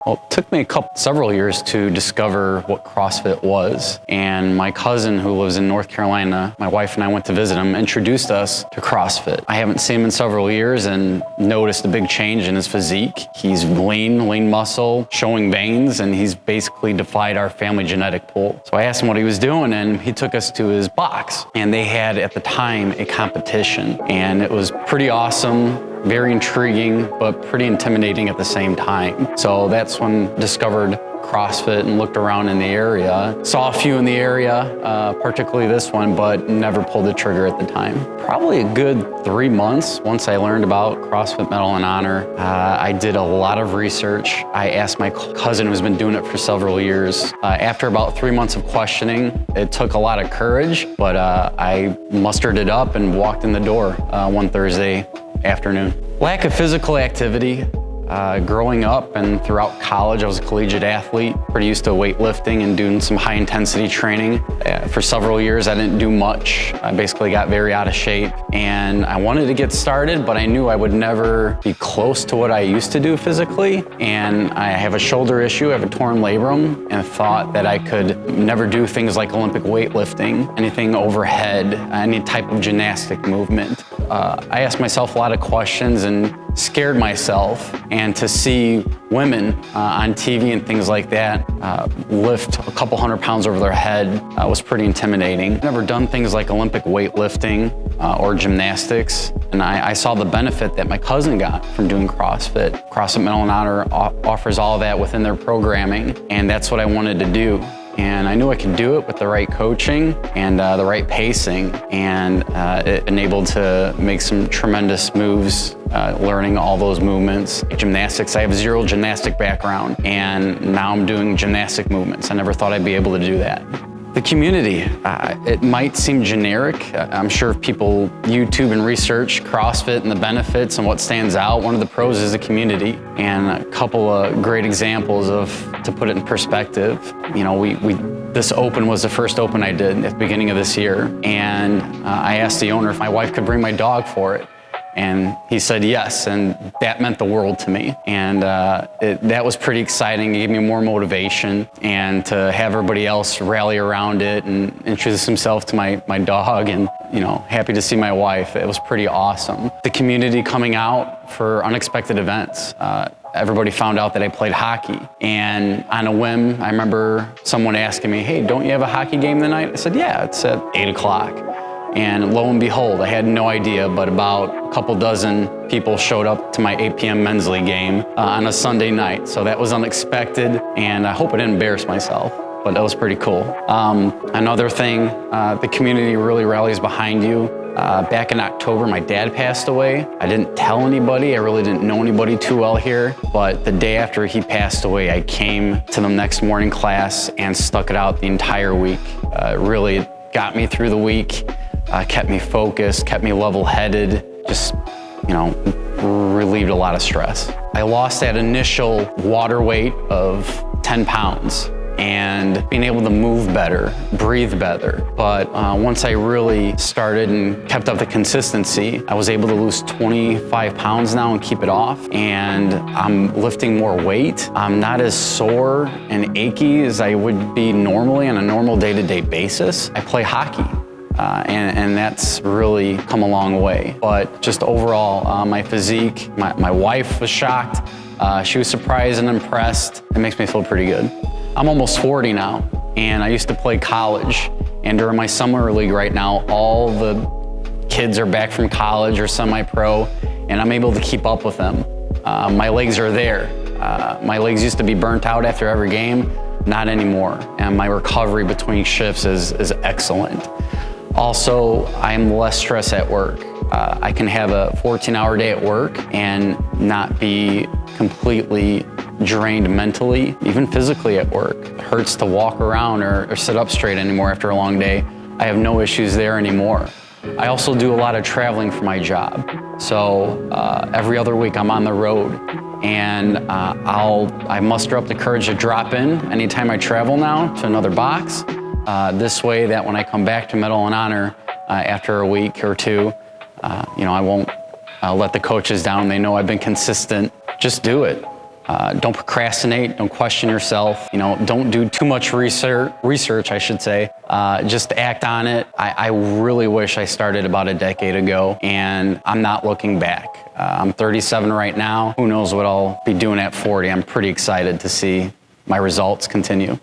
Well, it took me several years to discover what CrossFit was. And my cousin who lives in North Carolina, my wife and I went to visit him, introduced us to CrossFit. I haven't seen him in several years and noticed a big change in his physique. He's lean muscle, showing veins, and he's basically defied our family genetic pool. So I asked him what he was doing, and he took us to his box. And they had, at the time, a competition. And it was pretty awesome. Very intriguing, but pretty intimidating at the same time. So that's when I discovered CrossFit and looked around in the area. Saw a few in the area, particularly this one, but never pulled the trigger at the time. Probably a good 3 months once I learned about CrossFit Medal and Honor. I did a lot of research. I asked my cousin who's been doing it for several years. After about 3 months of questioning, it took a lot of courage, but I mustered it up and walked in the door one Thursday afternoon. Lack of physical activity. Growing up and throughout college, I was a collegiate athlete, pretty used to weightlifting and doing some high intensity training. For several years, I didn't do much. I basically got very out of shape and I wanted to get started, but I knew I would never be close to what I used to do physically. And I have a shoulder issue, I have a torn labrum, and thought that I could never do things like Olympic weightlifting, anything overhead, any type of gymnastic movement. I asked myself a lot of questions and scared myself, and to see women on TV and things like that lift a couple 100 pounds over their head was pretty intimidating. I've never done things like Olympic weightlifting or gymnastics, and I saw the benefit that my cousin got from doing CrossFit. CrossFit Medal and Honor offers all of that within their programming, and that's what I wanted to do. And I knew I could do it with the right coaching and the right pacing, and it enabled to make some tremendous moves, learning all those movements. Gymnastics, I have zero gymnastic background, and now I'm doing gymnastic movements. I never thought I'd be able to do that. The community, it might seem generic. I'm sure if people YouTube and research CrossFit and the benefits and what stands out, one of the pros is the community. And a couple of great examples to put it in perspective. You know, this open was the first open I did at the beginning of this year. And I asked the owner if my wife could bring my dog for it. And he said yes, and that meant the world to me. And that was pretty exciting. It gave me more motivation, and to have everybody else rally around it and introduce himself to my dog, and happy to see my wife. It was pretty awesome. The community coming out for unexpected events. Everybody found out that I played hockey, and on a whim, I remember someone asking me, "Hey, don't you have a hockey game tonight?" I said, "Yeah, it's at 8 o'clock. And lo and behold, I had no idea, but about a couple dozen people showed up to my 8 p.m. men's league game on a Sunday night. So that was unexpected, and I hope I didn't embarrass myself, but that was pretty cool. Another thing, the community really rallies behind you. Back in October, my dad passed away. I didn't tell anybody. I really didn't know anybody too well here. But the day after he passed away, I came to the next morning class and stuck it out the entire week. Really got me through the week. Kept me focused, kept me level-headed, just, relieved a lot of stress. I lost that initial water weight of 10 pounds and being able to move better, breathe better. But once I really started and kept up the consistency, I was able to lose 25 pounds now and keep it off. And I'm lifting more weight. I'm not as sore and achy as I would be normally on a normal day-to-day basis. I play hockey. And that's really come a long way. But just overall, my physique, my wife was shocked. She was surprised and impressed. It makes me feel pretty good. I'm almost 40 now, and I used to play college. And during my summer league right now, all the kids are back from college or semi-pro, and I'm able to keep up with them. My legs are there. My legs used to be burnt out after every game, not anymore. And my recovery between shifts is excellent. Also, I'm less stressed at work. I can have a 14-hour day at work and not be completely drained mentally, even physically at work. It hurts to walk around or sit up straight anymore after a long day. I have no issues there anymore. I also do a lot of traveling for my job. So every other week I'm on the road, and I muster up the courage to drop in anytime I travel now to another box. This way that when I come back to Medal and Honor after a week or two, I won't let the coaches down. They know I've been consistent. Just do it. Don't procrastinate, don't question yourself, don't do too much research, I should say. Just act on it. I really wish I started about a decade ago, and I'm not looking back. I'm 37 right now. Who knows what I'll be doing at 40. I'm pretty excited to see my results continue.